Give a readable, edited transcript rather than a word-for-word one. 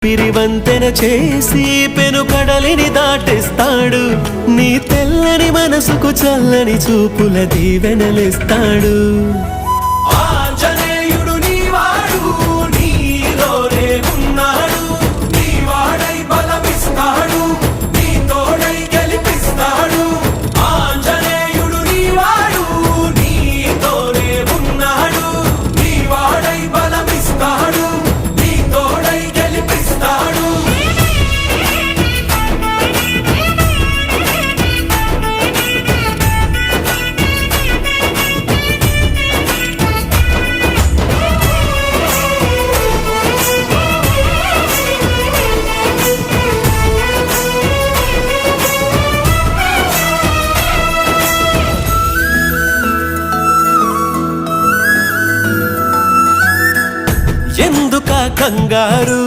పిరివంతెన చేసి పెను కడలిని దాటిస్తాడు. నీ తెల్లని మనసుకు చల్లని చూపుల దీవెనలిస్తాడు. ఆంజనేయుడు నీవాడు, నీలోనే ఉన్నాడు. నీవాడై బలమిస్తాడు, నీ తోడై గెలిపిస్తాడు. ఆంజనేయుడు నీవాడు, నీతోనే ఉన్నాడు. నీవాడై బలమిస్తాడు, నీ తోడై గెలిపిస్తాడు. ఎందుకా కంగారు,